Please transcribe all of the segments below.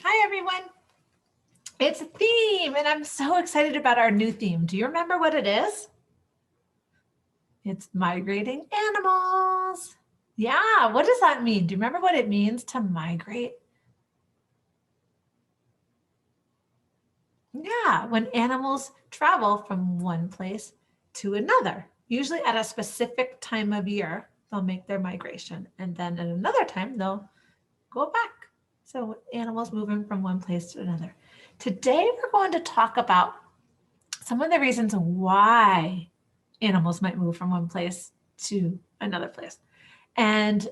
Hi, everyone. It's a theme, and I'm so excited about our new theme. Do you remember what it is? It's migrating animals. Yeah, what does that mean? Do you remember what it means to migrate? Yeah, when animals travel from one place to another, usually at a specific time of year, they'll make their migration. And then at another time, they'll go back. So animals moving from one place to another. Today, we're going to talk about some of the reasons why animals might move from one place to another place. And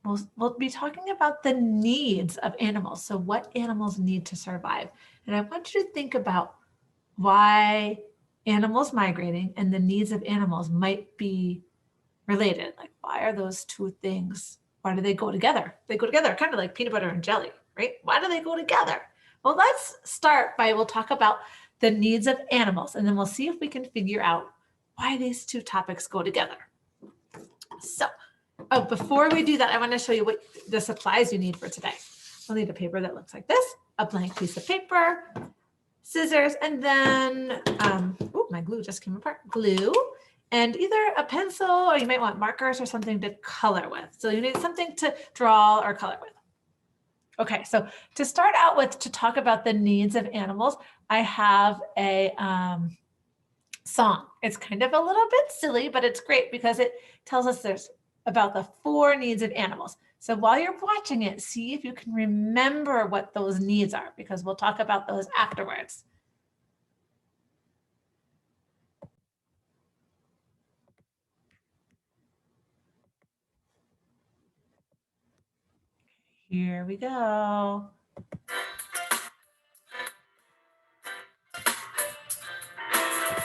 we'll be talking about the needs of animals. So what animals need to survive. And I want you to think about why animals migrating and the needs of animals might be related. Like, why are those two things, why do they go together? They go together kind of like peanut butter and jelly, right? Why do they go together? Well, let's start by, we'll talk about the needs of animals, and then we'll see if we can figure out why these two topics go together. So, before we do that, I want to show you what the supplies you need for today. You'll need a paper that looks like this, a blank piece of paper, scissors, and then, my glue just came apart, glue, and either a pencil or you might want markers or something to color with. So you need something to draw or color with. Okay, so to start out with, to talk about the needs of animals, I have a song. It's kind of a little bit silly, but it's great because it tells us there's about the 4 needs of animals. So while you're watching it, see if you can remember what those needs are, because we'll talk about those afterwards. Here we go.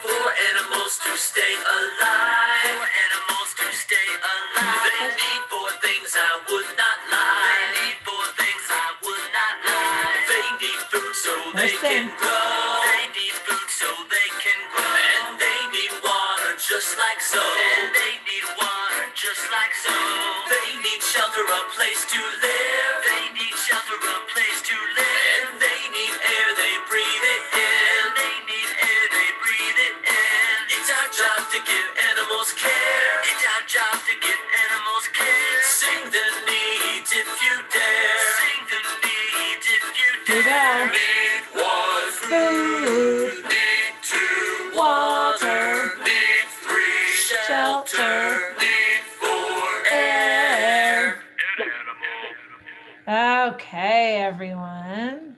For animals to stay alive, for animals to stay alive, they need 4 things I would not lie. They need 4 things I would not lie. They need food so they can grow. They need food so they can grow. And they need water just like so. And they need water just like so. They need shelter, a place to live. They need shelter, a place to live. And they need air, they breathe it in. They need air, they breathe it in. It's our job to give animals care. It's our job to give animals care. Sing the needs if you dare. Sing the needs if you dare. Need 1 food. Need 2 water. Need 3 shelter. Need 4 air. Okay, everyone.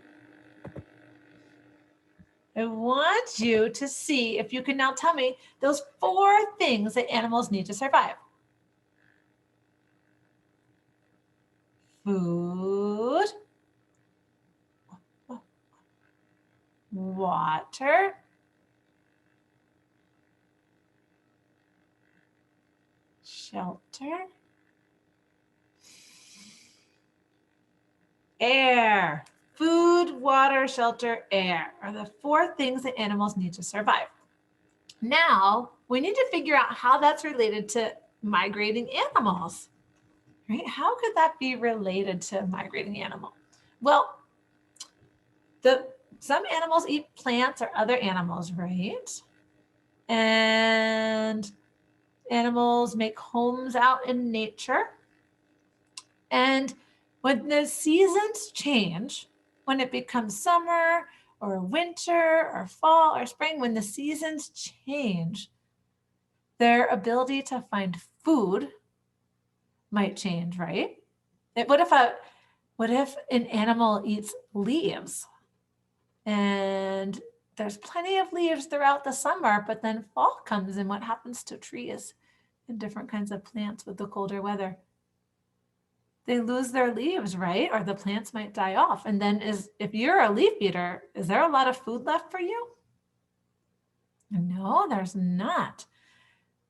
I want you to see if you can now tell me those 4 things that animals need to survive. Food, water, shelter, air. Food, water, shelter, air are the 4 things that animals need to survive. Now, we need to figure out how that's related to migrating animals, right? How could that be related to a migrating animal? Well, some animals eat plants or other animals, right? And animals make homes out in nature. And when the seasons change, when it becomes summer or winter or fall or spring, when the seasons change, their ability to find food might change, right? What if an animal eats leaves and there's plenty of leaves throughout the summer, but then fall comes, and what happens to trees and different kinds of plants with the colder weather? They lose their leaves, right? Or the plants might die off. And then if you're a leaf eater, is there a lot of food left for you? No, there's not.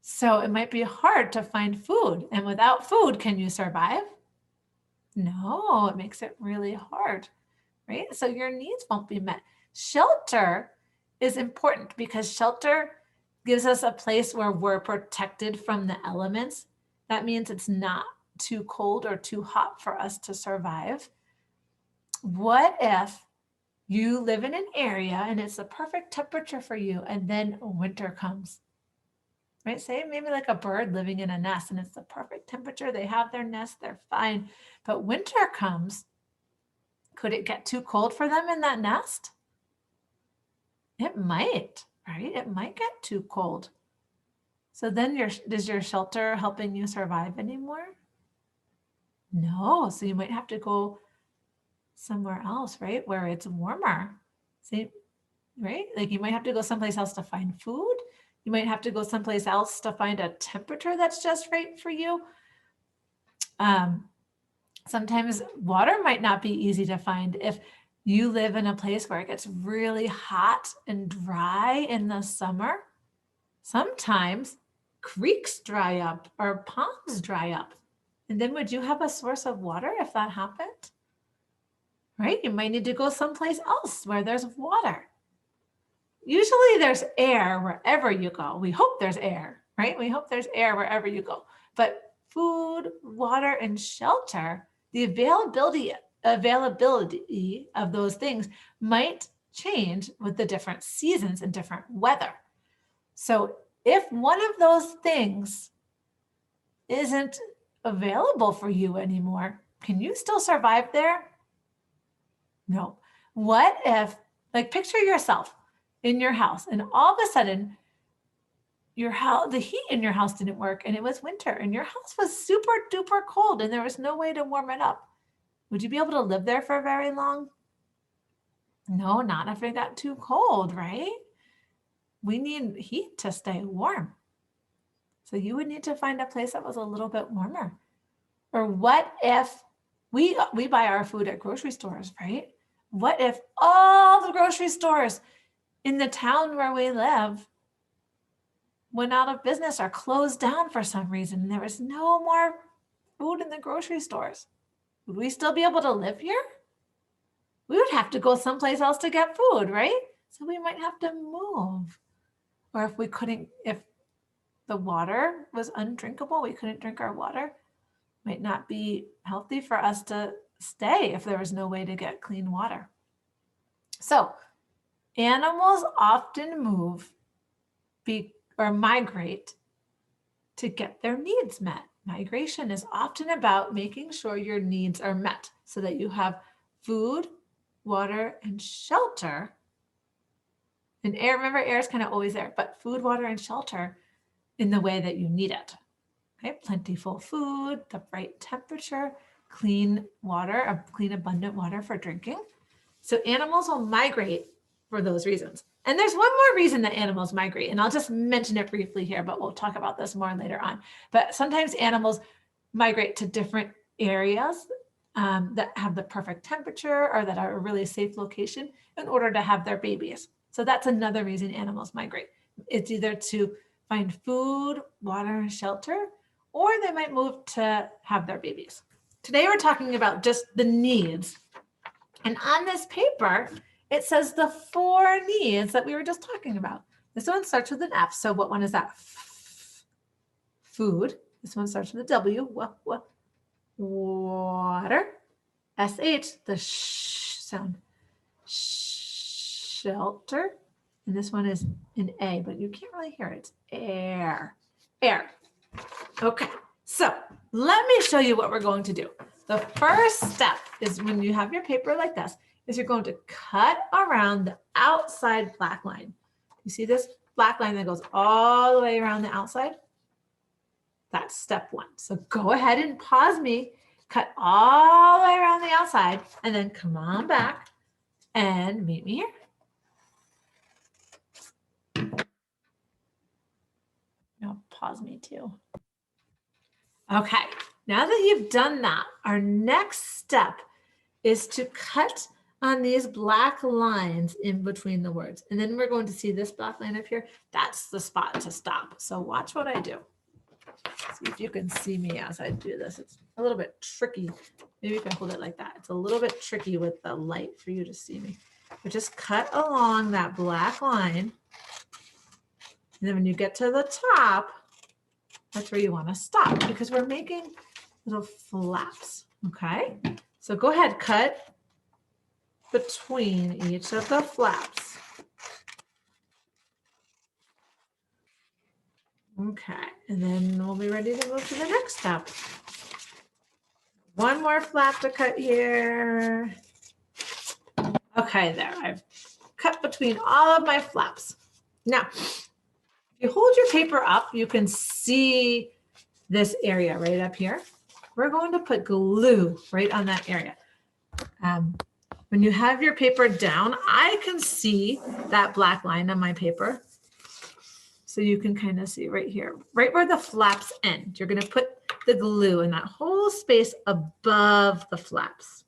So it might be hard to find food. And without food, can you survive? No, it makes it really hard, right? So your needs won't be met. Shelter is important because shelter gives us a place where we're protected from the elements. That means it's not too cold or too hot for us to survive. What if you live in an area and it's the perfect temperature for you, and then winter comes? Right? Say maybe like a bird living in a nest and it's the perfect temperature. They have their nest, they're fine. But winter comes. Could it get too cold for them in that nest? It might, right? It might get too cold. So then is your shelter helping you survive anymore? No. So you might have to go somewhere else, right? Where it's warmer. See, right? Like you might have to go someplace else to find food. You might have to go someplace else to find a temperature that's just right for you. Sometimes water might not be easy to find. If you live in a place where it gets really hot and dry in the summer, sometimes creeks dry up or ponds dry up. And then would you have a source of water if that happened? Right? You might need to go someplace else where there's water. Usually there's air wherever you go. We hope there's air, right? We hope there's air wherever you go. But food, water, and shelter, the availability of those things might change with the different seasons and different weather. So if one of those things isn't available for you anymore, can you still survive there? No. What if, like, picture yourself in your house and all of a sudden the heat in your house didn't work and it was winter and your house was super duper cold and there was no way to warm it up. Would you be able to live there for very long? No, not if it got too cold, right? We need heat to stay warm. So you would need to find a place that was a little bit warmer. Or what if we buy our food at grocery stores, right? What if all the grocery stores in the town where we live went out of business or closed down for some reason and there was no more food in the grocery stores? Would we still be able to live here? We would have to go someplace else to get food, right? So we might have to move. Or if the water was undrinkable, we couldn't drink our water, might not be healthy for us to stay if there was no way to get clean water. So animals often move or migrate to get their needs met. Migration is often about making sure your needs are met so that you have food, water, and shelter. And air, remember, air is kind of always there, but food, water, and shelter in the way that you need it. Okay, plentiful food, the right temperature, clean water, clean abundant water for drinking. So animals will migrate for those reasons. And there's one more reason that animals migrate, and I'll just mention it briefly here, but we'll talk about this more later on. But sometimes animals migrate to different areas that have the perfect temperature or that are a really safe location in order to have their babies. So that's another reason animals migrate. It's either to find food, water, shelter, or they might move to have their babies. Today we're talking about just the needs. And on this paper, it says the 4 needs that we were just talking about. This one starts with an F. So what one is that? Food. This one starts with a W. Water. SH, the sh sound. Shelter. And this one is an A, but you can't really hear it. It's air. Air. Okay, so let me show you what we're going to do. The first step is when you have your paper like this, is you're going to cut around the outside black line. You see this black line that goes all the way around the outside? That's step 1. So go ahead and pause me, cut all the way around the outside, and then come on back and meet me here. Now pause me too. Okay, now that you've done that, our next step is to cut on these black lines in between the words. And then we're going to see this black line up here. That's the spot to stop. So watch what I do. See if you can see me as I do this. It's a little bit tricky. Maybe if I hold it like that. It's a little bit tricky with the light for you to see me. But just cut along that black line. And then when you get to the top, that's where you want to stop because we're making little flaps. Okay, so go ahead, cut between each of the flaps. Okay, and then we'll be ready to move to the next step. One more flap to cut here. Okay, there, I've cut between all of my flaps. Now, if you hold your paper up, you can see this area right up here. We're going to put glue right on that area. When you have your paper down, I can see that black line on my paper. So you can kind of see right here, right where the flaps end. You're going to put the glue in that whole space above the flaps.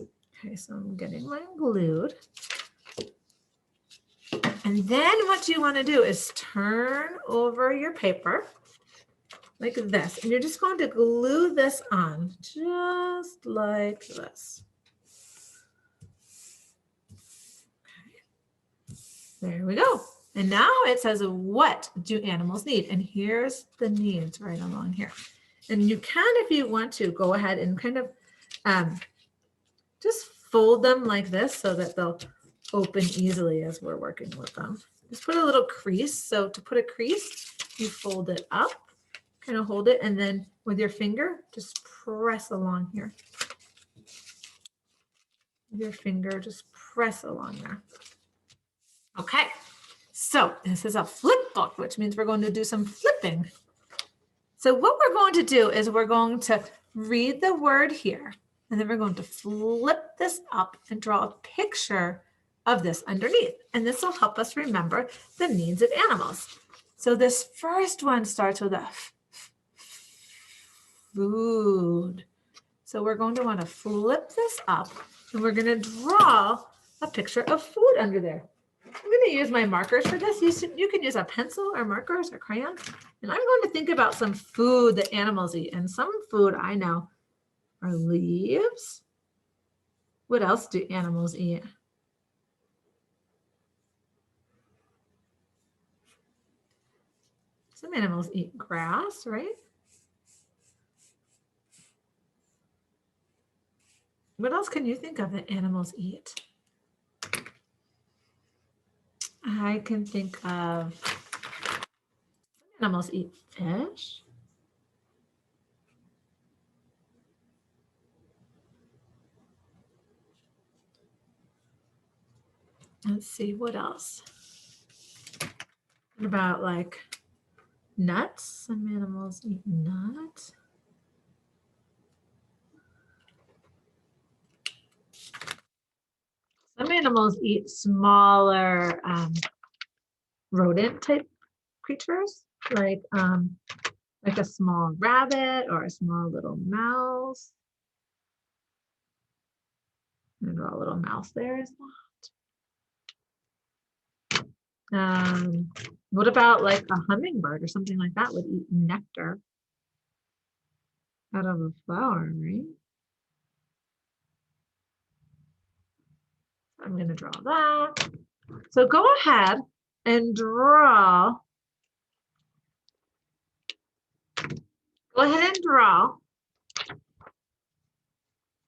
Okay, so I'm getting mine glued. And then what you want to do is turn over your paper like this. And you're just going to glue this on just like this. There we go. And now it says, what do animals need? And here's the needs right along here. And you can, if you want to, go ahead and kind of just fold them like this so that they'll open easily as we're working with them. Just put a little crease. So to put a crease, you fold it up, kind of hold it, and then with your finger, just press along here. With your finger, just press along there. Okay, so this is a flip book, which means we're going to do some flipping. So what we're going to do is we're going to read the word here, and then we're going to flip this up and draw a picture of this underneath. And this will help us remember the needs of animals. So this first one starts with a food. So we're going to want to flip this up, and we're going to draw a picture of food under there. I'm going to use my markers for this. You can use a pencil or markers or crayons. And I'm going to think about some food that animals eat. And some food I know are leaves. What else do animals eat? Some animals eat grass, right? What else can you think of that animals eat? I can think of animals eat fish. Let's see, what else? What about like nuts? Some animals eat nuts. Some animals eat smaller rodent type creatures, like a small rabbit or a small little mouse. I'm gonna draw a little mouse there as well. What about like a hummingbird or something like that would eat nectar out of a flower, right? I'm gonna draw that. So go ahead and draw. Go ahead and draw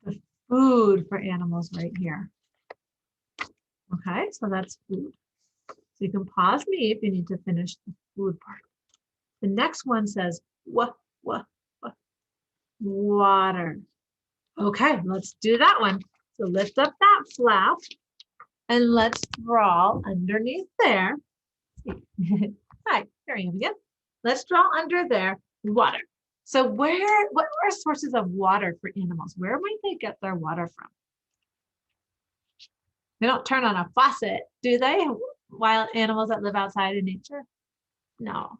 the food for animals right here. Okay, so that's food. So you can pause me if you need to finish the food part. The next one says, what, water. Okay, let's do that one. So lift up that flap and let's draw underneath there. Hi, here I am again. Let's draw under there, water. So what are sources of water for animals? Where might they get their water from? They don't turn on a faucet, do they? Wild animals that live outside in nature? No.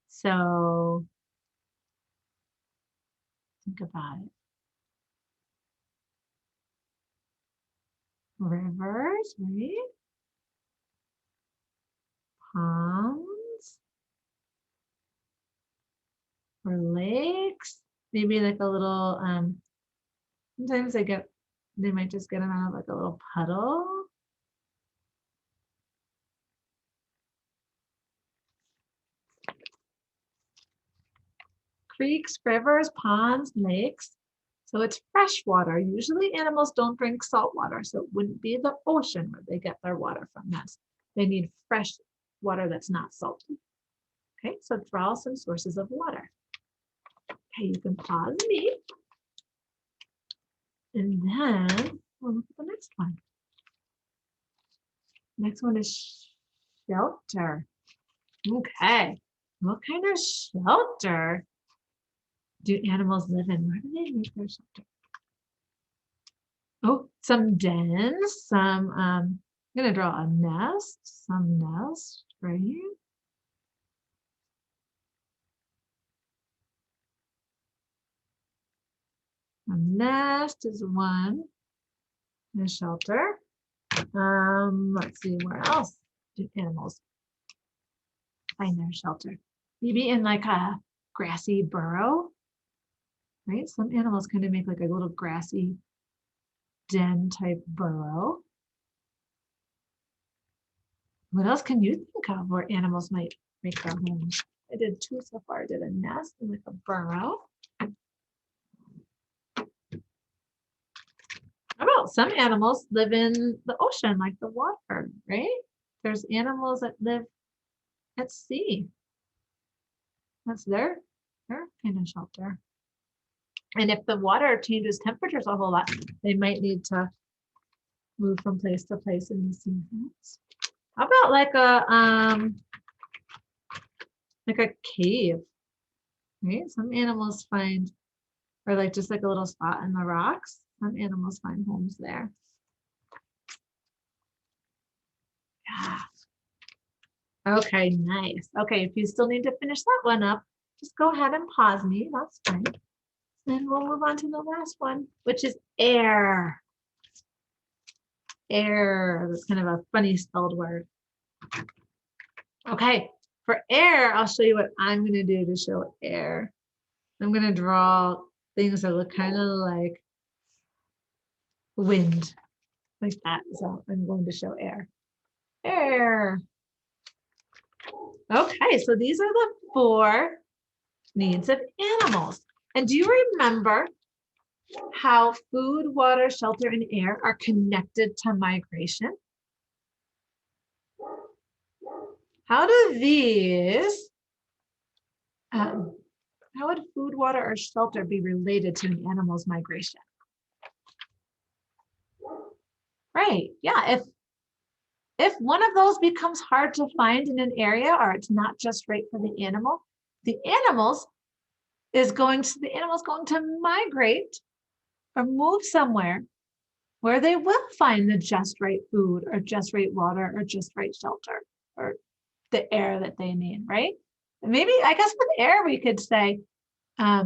So think about it. Rivers, right? Ponds or lakes. Maybe like a little, sometimes they might just get them out of like a little puddle. Creeks, rivers, ponds, lakes. So it's fresh water. Usually animals don't drink salt water, so it wouldn't be the ocean where they get their water from. They need fresh water that's not salty. Okay, so draw some sources of water. Okay, you can pause me. And then we'll look at the next one. Next one is shelter. Okay, what kind of shelter do animals live in? Where do they make their shelter? Oh, some dens, I'm gonna draw a nest, some nest right here. A nest is one, a shelter. Let's see, where else do animals find their shelter? Maybe in like a grassy burrow, right? Some animals kind of make like a little grassy den type burrow. What else can you think of where animals might make their homes? I did two so far. I did a nest and like a burrow. How about some animals live in the ocean, like the water, right? There's animals that live at sea. That's their kind of shelter. And if the water changes temperatures a whole lot, they might need to move from place to place in the sea. How about like a cave, right? Some animals find, or like just like a little spot in the rocks. Some animals find homes there. Yeah. Okay, nice. Okay, if you still need to finish that one up, just go ahead and pause me. That's fine. Then we'll move on to the last one, which is air. Air. That's kind of a funny spelled word. Okay, for air, I'll show you what I'm going to do to show air. I'm going to draw things that look kind of like wind, like that. So I'm going to show air. Air. Okay, so these are the 4 needs of animals. And do you remember how food, water, shelter, and air are connected to migration? How do these, how would food, water, or shelter be related to an animal's migration? Right, yeah, if one of those becomes hard to find in an area or it's not just right for the animal, the animal's going to migrate or move somewhere where they will find the just right food or just right water or just right shelter or the air that they need, right? Maybe, I guess with air, we could say, there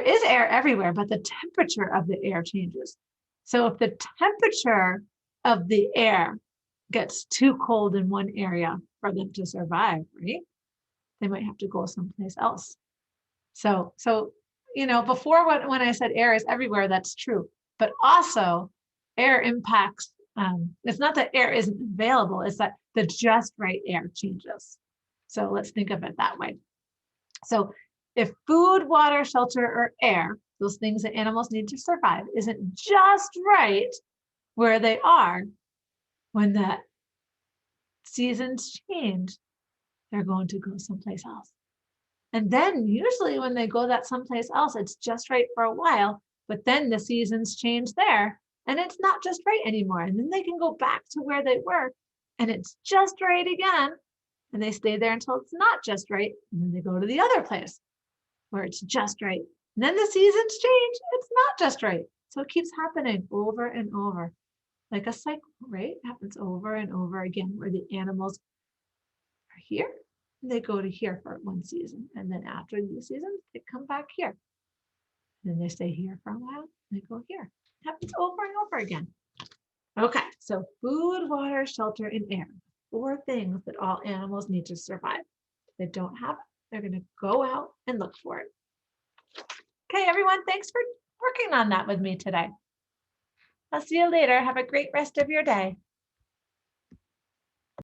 is air everywhere, but the temperature of the air changes. So if the temperature of the air gets too cold in one area for them to survive, right? They might have to go someplace else. So before when I said air is everywhere, that's true. But also air impacts, it's not that air isn't available, it's that the just right air changes. So let's think of it that way. So if food, water, shelter, or air, those things that animals need to survive, isn't just right where they are, when the seasons change, they're going to go someplace else. And then usually when they go that someplace else, it's just right for a while, but then the seasons change there and it's not just right anymore. And then they can go back to where they were and it's just right again. And they stay there until it's not just right. And then they go to the other place where it's just right. And then the seasons change. It's not just right. So it keeps happening over and over, like a cycle, right? It happens over and over again where the animals are here. They go to here for one season. And then after the season, they come back here. Then they stay here for a while. They go here. It happens over and over again. Okay, so food, water, shelter, and air. 4 things that all animals need to survive. If they don't have it, they're going to go out and look for it. Okay, everyone, thanks for working on that with me today. I'll see you later. Have a great rest of your day.